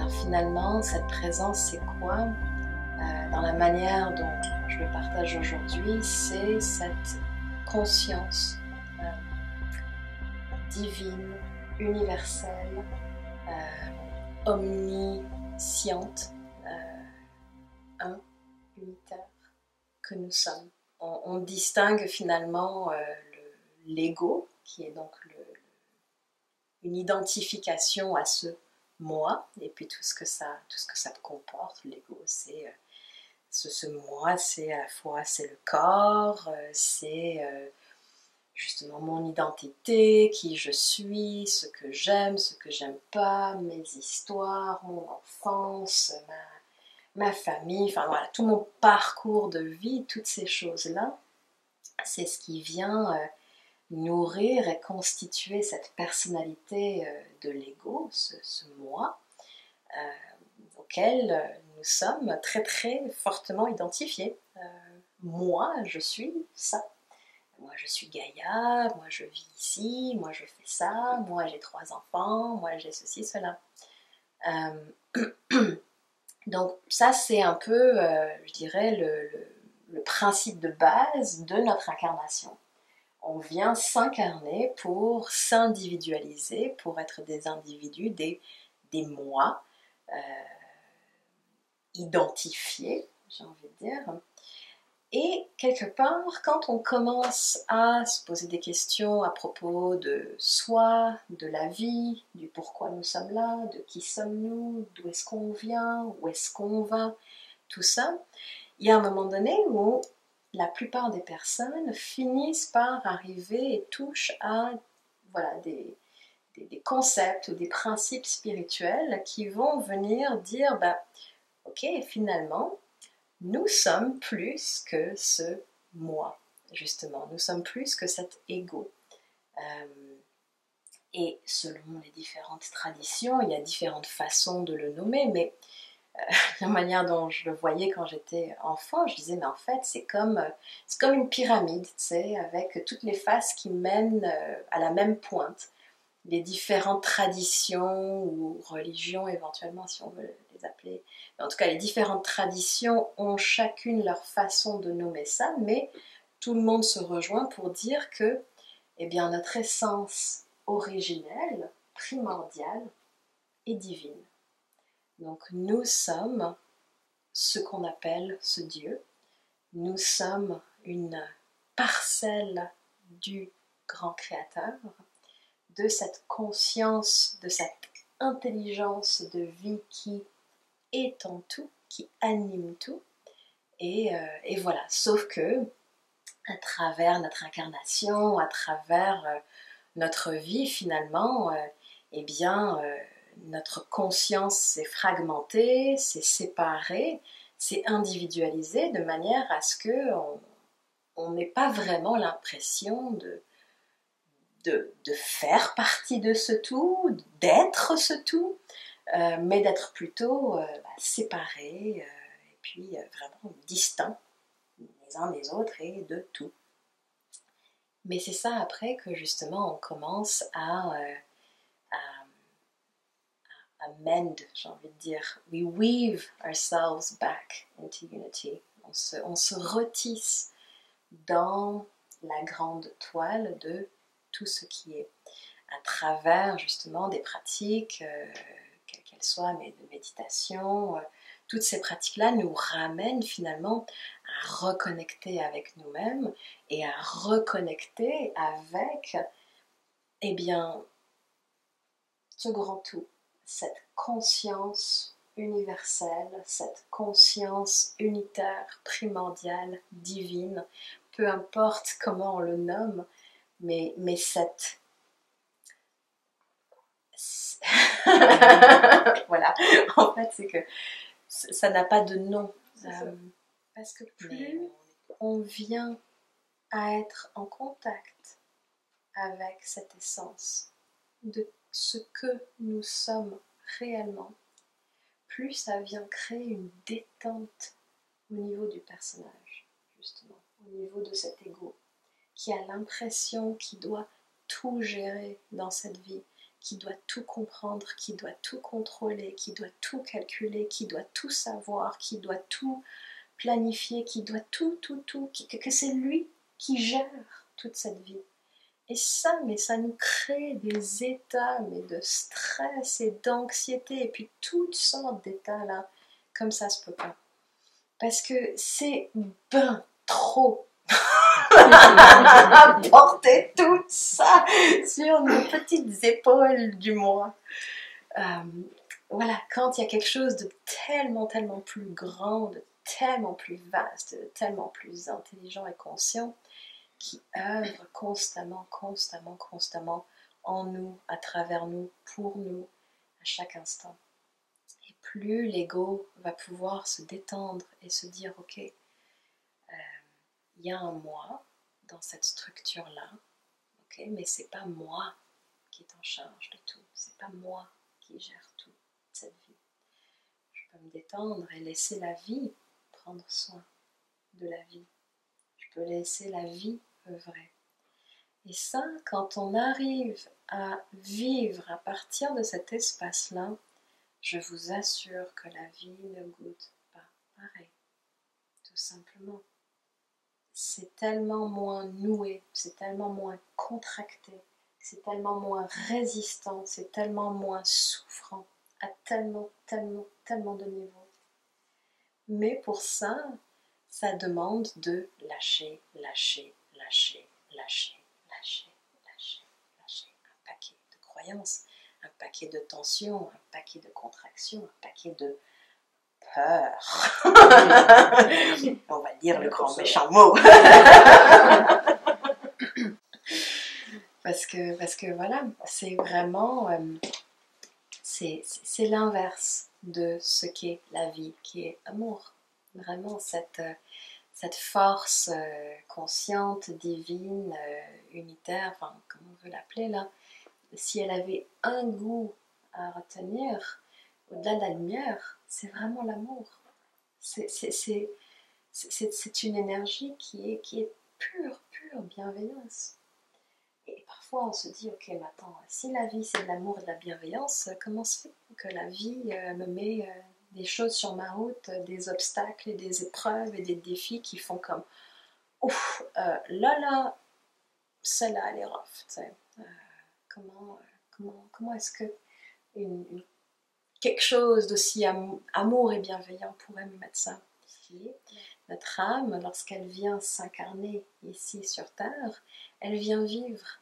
Alors finalement, cette présence, c'est quoi? Dans la manière dont je le partage aujourd'hui, c'est cette conscience divine, universelle, omnisciente, unitaire que nous sommes. On distingue finalement l'ego, qui est donc une identification à ce moi, et puis tout ce que ça comporte. L'ego, c'est ce moi, c'est à la fois c'est le corps, c'est justement mon identité, qui je suis, ce que j'aime pas, mes histoires, mon enfance, ma famille, enfin voilà, tout mon parcours de vie, toutes ces choses-là, c'est ce qui vient nourrir et constituer cette personnalité de l'ego, ce moi, auquel nous sommes très très fortement identifiés. Moi, je suis ça. Moi, je suis Gaïa, moi, je vis ici, moi, je fais ça, moi, j'ai 3 enfants, moi, j'ai ceci, cela. Donc, ça, c'est un peu, je dirais, le principe de base de notre incarnation. On vient s'incarner pour s'individualiser, pour être des individus, des moi identifiés, j'ai envie de dire. Et quelque part, quand on commence à se poser des questions à propos de soi, de la vie, du pourquoi nous sommes là, de qui sommes-nous, d'où est-ce qu'on vient, où est-ce qu'on va, tout ça, il y a un moment donné où la plupart des personnes finissent par arriver et touchent à voilà, des concepts ou des principes spirituels qui vont venir dire ok, finalement, nous sommes plus que ce moi, justement. Nous sommes plus que cet ego. Et selon les différentes traditions, il y a différentes façons de le nommer, mais la manière dont je le voyais quand j'étais enfant, je disais, mais en fait, c'est comme une pyramide, tu sais, avec toutes les faces qui mènent à la même pointe. Les différentes traditions ou religions éventuellement, si on veut les appeler. Mais en tout cas, les différentes traditions ont chacune leur façon de nommer ça, mais tout le monde se rejoint pour dire que eh bien, notre essence originelle, primordiale, est divine. Donc nous sommes ce qu'on appelle ce Dieu. Nous sommes une parcelle du grand créateur, de cette conscience, de cette intelligence de vie qui est en tout, qui anime tout. Et voilà, sauf que à travers notre incarnation, à travers notre vie finalement, eh bien, notre conscience s'est fragmentée, s'est séparée, s'est individualisée de manière à ce qu'on n'ait pas vraiment l'impression de faire partie de ce tout, d'être ce tout, mais d'être plutôt séparés et puis vraiment distincts les uns des autres et de tout. Mais c'est ça après que justement on commence à mend, j'ai envie de dire. We weave ourselves back into unity. On se retisse dans la grande toile de tout ce qui est, à travers justement des pratiques, quelles qu'elles soient, mais de méditation, toutes ces pratiques-là nous ramènent finalement à reconnecter avec nous-mêmes et à reconnecter avec, eh bien, ce grand tout, cette conscience universelle, cette conscience unitaire, primordiale, divine, peu importe comment on le nomme, mais cette... voilà, en fait c'est que ça n'a pas de nom, parce que plus on vient à être en contact avec cette essence de ce que nous sommes réellement, plus ça vient créer une détente au niveau du personnage, justement, au niveau de cet ego, qui a l'impression qu'il doit tout gérer dans cette vie, qui doit tout comprendre, qui doit tout contrôler, qui doit tout calculer, qui doit tout savoir, qui doit tout planifier, qui doit tout, que c'est lui qui gère toute cette vie. Et ça, mais ça nous crée des états mais de stress et d'anxiété, et puis toutes sortes d'états là, comme ça se peut pas. Parce que c'est ben trop à porter tout ça sur nos petites épaules du moi. Voilà, quand il y a quelque chose de tellement plus grand, de tellement plus vaste, de tellement plus intelligent et conscient, qui œuvre constamment en nous, à travers nous, pour nous, à chaque instant. Et plus l'ego va pouvoir se détendre et se dire, ok, il y a un moi dans cette structure-là, ok, mais c'est pas moi qui est en charge de tout, c'est pas moi qui gère tout, cette vie. Je peux me détendre et laisser la vie prendre soin de la vie. Je peux laisser la vie œuvrer. Et ça, quand on arrive à vivre à partir de cet espace-là, je vous assure que la vie ne goûte pas pareil. Tout simplement. C'est tellement moins noué, c'est tellement moins contracté, c'est tellement moins résistant, c'est tellement moins souffrant à tellement de niveaux. Mais pour ça, ça demande de lâcher un paquet de croyances, un paquet de tensions, un paquet de contractions, un paquet de peur. On va dire le grand méchant mot. parce que voilà, c'est vraiment c'est l'inverse de ce qu'est la vie, qui est amour. Vraiment cette force consciente, divine, unitaire, enfin comme on veut l'appeler là, si elle avait un goût à retenir, au-delà de la lumière, c'est vraiment l'amour. C'est une énergie qui est pure bienveillance. Et parfois on se dit, ok, mais attends, si la vie c'est de l'amour et de la bienveillance, comment se fait que la vie me met des choses sur ma route, des obstacles et des épreuves et des défis qui font comme, ouf, là, celle-là elle est rough, tu sais. Comment est-ce que quelque chose d'aussi amour et bienveillant pourrait me mettre ça ici? Notre âme, lorsqu'elle vient s'incarner ici sur Terre, elle vient vivre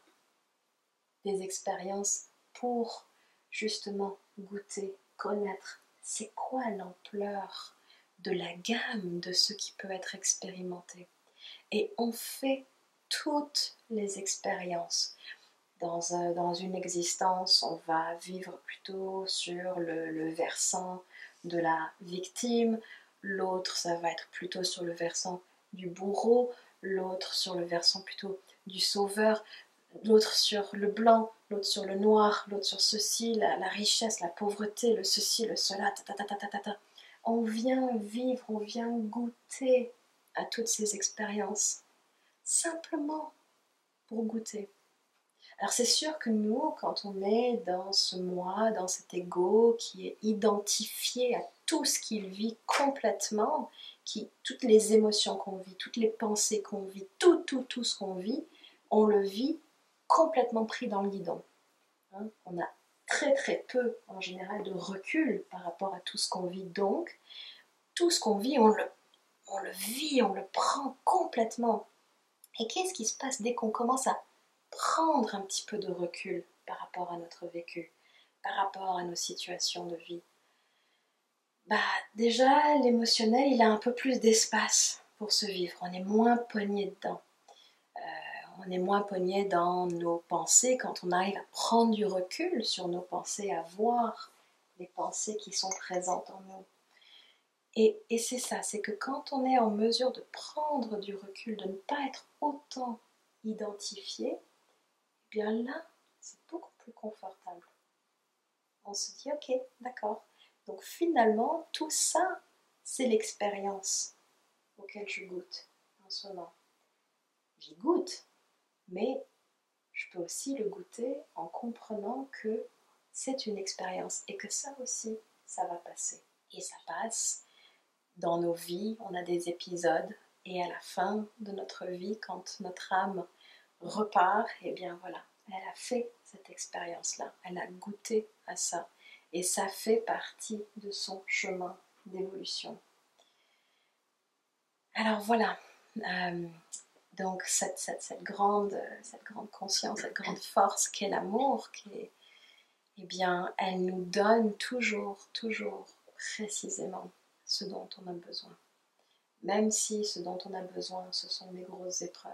des expériences pour justement goûter, connaître c'est quoi l'ampleur de la gamme de ce qui peut être expérimenté. Et on fait toutes les expériences. Dans une existence, on va vivre plutôt sur le versant de la victime, l'autre ça va être plutôt sur le versant du bourreau, l'autre sur le versant plutôt du sauveur, l'autre sur le blanc, l'autre sur le noir, l'autre sur ceci, la richesse, la pauvreté, le ceci, le cela, On vient vivre, on vient goûter à toutes ces expériences, simplement pour goûter. Alors c'est sûr que nous, quand on est dans ce moi, dans cet ego qui est identifié à tout ce qu'il vit complètement, toutes les émotions qu'on vit, toutes les pensées qu'on vit, tout ce qu'on vit, on le vit complètement pris dans le guidon. On a très peu en général de recul par rapport à tout ce qu'on vit, donc tout ce qu'on vit, on le vit, on le prend complètement. Et qu'est-ce qui se passe dès qu'on commence à prendre un petit peu de recul par rapport à notre vécu, par rapport à nos situations de vie? Déjà, l'émotionnel, il a un peu plus d'espace pour se vivre, on est moins pogné dedans. On est moins pogné dans nos pensées quand on arrive à prendre du recul sur nos pensées, à voir les pensées qui sont présentes en nous. Et c'est ça, c'est que quand on est en mesure de prendre du recul, de ne pas être autant identifié, eh bien là, c'est beaucoup plus confortable. On se dit, ok, d'accord. Donc finalement, tout ça, c'est l'expérience auquel je goûte en ce moment. J'y goûte, mais je peux aussi le goûter en comprenant que c'est une expérience et que ça aussi, ça va passer. Et ça passe dans nos vies, on a des épisodes et à la fin de notre vie, quand notre âme repart, et bien voilà, elle a fait cette expérience-là, elle a goûté à ça et ça fait partie de son chemin d'évolution. Alors voilà, donc cette grande conscience, cette grande force qu'est l'amour, eh bien, elle nous donne toujours précisément ce dont on a besoin. Même si ce dont on a besoin, ce sont des grosses épreuves.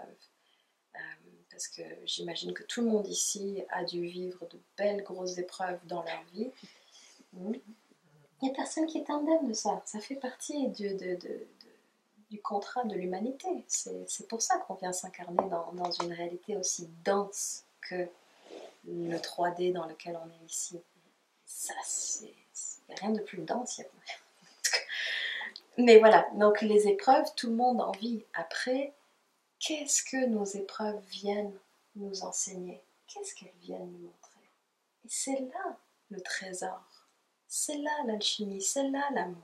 Parce que j'imagine que tout le monde ici a dû vivre de belles grosses épreuves dans leur vie. Il n'y a personne qui est indemne de ça. Ça fait partie du contrat de l'humanité. C'est pour ça qu'on vient s'incarner dans une réalité aussi dense que le 3D dans lequel on est ici. Ça, c'est rien de plus dense. Mais voilà, donc les épreuves, tout le monde en vit. Après, qu'est-ce que nos épreuves viennent nous enseigner? Qu'est-ce qu'elles viennent nous montrer? Et c'est là le trésor. C'est là l'alchimie, c'est là l'amour.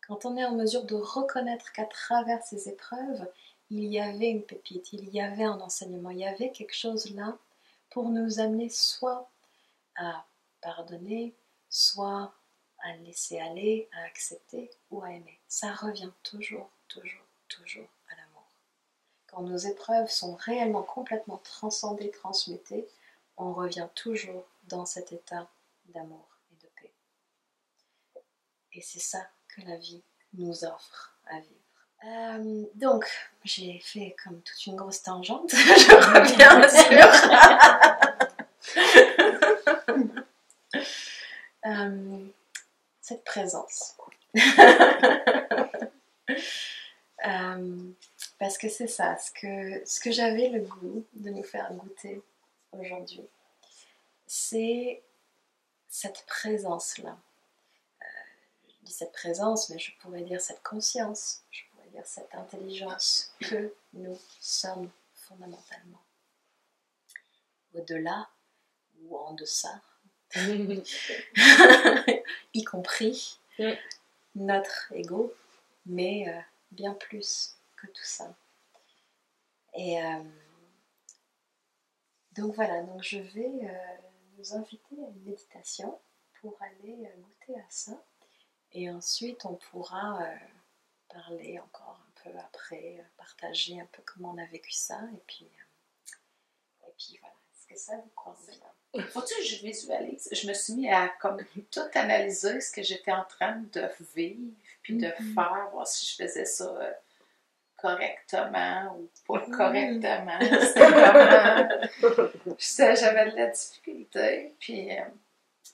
Quand on est en mesure de reconnaître qu'à travers ces épreuves, il y avait une pépite, il y avait un enseignement, il y avait quelque chose là pour nous amener soit à pardonner, soit à laisser aller, à accepter ou à aimer. Ça revient toujours à l'amour. Quand nos épreuves sont réellement complètement transcendées, transmutées, on revient toujours dans cet état d'amour et de paix. Et c'est ça que la vie nous offre à vivre. Donc, j'ai fait comme toute une grosse tangente. Je reviens sur cette présence. Parce que c'est ça, ce que j'avais le goût de nous faire goûter aujourd'hui, c'est cette présence-là. Je dis cette présence, mais je pourrais dire cette conscience, je pourrais dire cette intelligence que nous sommes fondamentalement. Au-delà ou en deçà, y compris notre ego, mais bien plus que tout ça. Et donc voilà, donc je vais nous inviter à une méditation pour aller goûter à ça. Et ensuite, on pourra parler encore un peu après, partager un peu comment on a vécu ça. Et puis voilà, est-ce que ça vous convient? Faut-tu que je visualise? Je me suis mis à comme tout analyser ce que j'étais en train de vivre, puis de faire, voir si je faisais ça correctement ou pas correctement. C'était vraiment... J'avais de la difficulté, puis...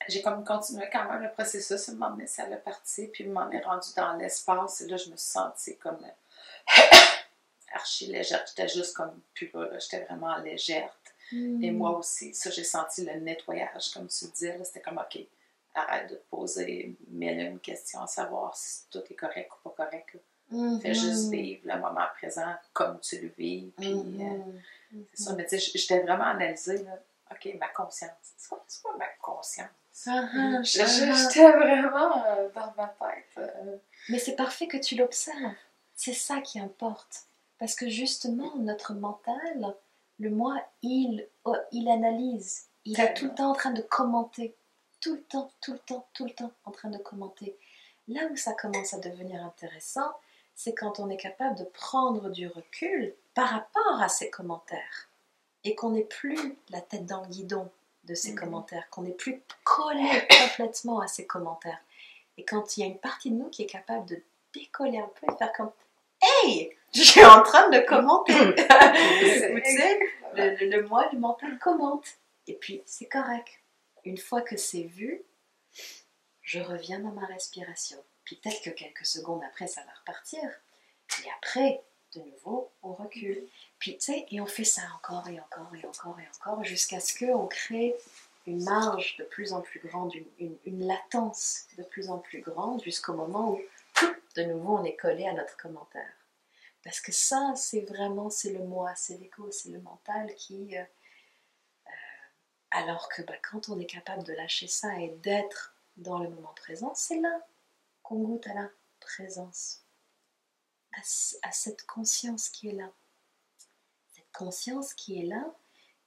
j'ai comme continué quand même le processus, m'en donné, ça l'a parti, puis m'en est rendu dans l'espace, et là, je me suis sentie comme archi légère. J'étais juste comme plus là, j'étais vraiment légère. Et moi aussi, ça, j'ai senti le nettoyage, comme tu le disais, là, c'était comme, OK, arrête de te poser mille et une questions à savoir si tout est correct ou pas correct. Fais juste vivre le moment présent comme tu le vis, puis c'est ça, mais tu sais, j'étais vraiment analysée, là. OK, ma conscience. C'est quoi ma conscience? J'étais vraiment dans ma tête. Mais c'est parfait que tu l'observes. C'est ça qui importe. Parce que justement, notre mental, le moi, il analyse. Il est tout le temps en train de commenter. Tout le temps en train de commenter. Là où ça commence à devenir intéressant, c'est quand on est capable de prendre du recul par rapport à ces commentaires. Et qu'on n'est plus la tête dans le guidon de ces commentaires, qu'on n'est plus collé complètement à ces commentaires. Et quand il y a une partie de nous qui est capable de décoller un peu et faire comme « Hey, je suis en train de commenter !» Vous savez, le moi, le mental commente. Et puis, c'est correct. Une fois que c'est vu, je reviens dans ma respiration. Puis peut-être que quelques secondes après, ça va repartir. Et après, de nouveau, on recule. Puis, tu sais, et on fait ça encore et encore, jusqu'à ce qu'on crée une marge de plus en plus grande, une latence de plus en plus grande, jusqu'au moment où, de nouveau, on est collé à notre commentaire. Parce que ça, c'est vraiment, c'est le moi, c'est l'ego, c'est le mental qui Alors que quand on est capable de lâcher ça et d'être dans le moment présent, c'est là qu'on goûte à la présence, à cette conscience qui est là. Cette conscience qui est là,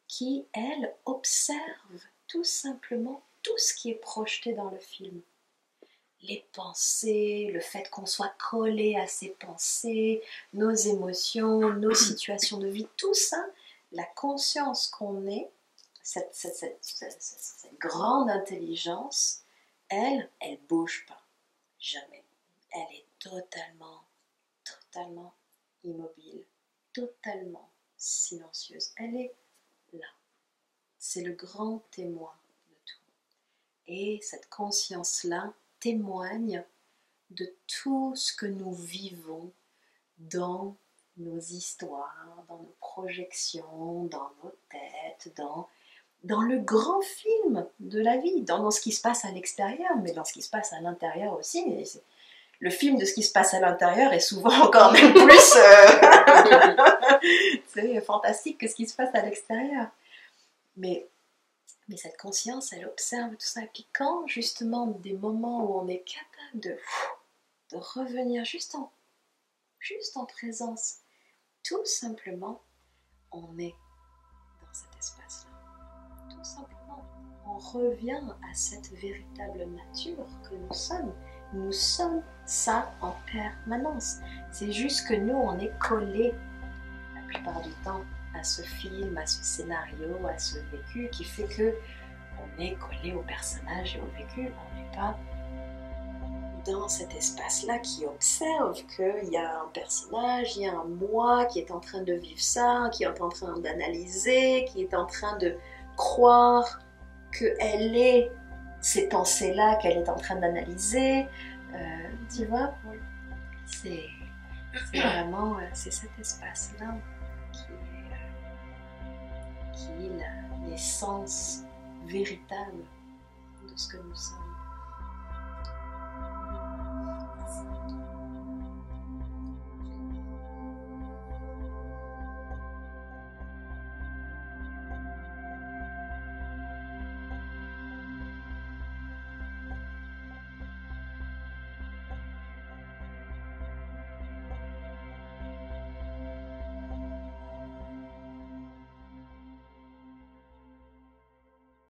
qui, elle, observe tout simplement tout ce qui est projeté dans le film. Les pensées, le fait qu'on soit collé à ces pensées, nos émotions, nos situations de vie, tout ça, la conscience qu'on est, cette grande intelligence, elle bouge pas, jamais. Elle est totalement immobile, totalement silencieuse. Elle est là. C'est le grand témoin de tout. Et cette conscience-là témoigne de tout ce que nous vivons dans nos histoires, dans nos projections, dans nos têtes, dans le grand film de la vie, dans ce qui se passe à l'extérieur, mais dans ce qui se passe à l'intérieur aussi. Le film de ce qui se passe à l'intérieur est souvent encore même plus c'est fantastique que ce qui se passe à l'extérieur. Mais cette conscience, elle observe tout ça. Et puis quand, justement, des moments où on est capable de revenir juste en présence, tout simplement, on est dans cet espace-là. Tout simplement, on revient à cette véritable nature que nous sommes. Nous sommes ça en permanence. C'est juste que nous, on est collés la plupart du temps à ce film, à ce scénario, à ce vécu qui fait que on est collé au personnage et au vécu. On n'est pas dans cet espace-là qui observe qu'il y a un personnage, il y a un moi qui est en train de vivre ça, qui est en train d'analyser, qui est en train de croire qu'elle est ces pensées-là qu'elle est en train d'analyser. Tu vois, c'est vraiment c'est cet espace-là qui est l'essence véritable de ce que nous sommes.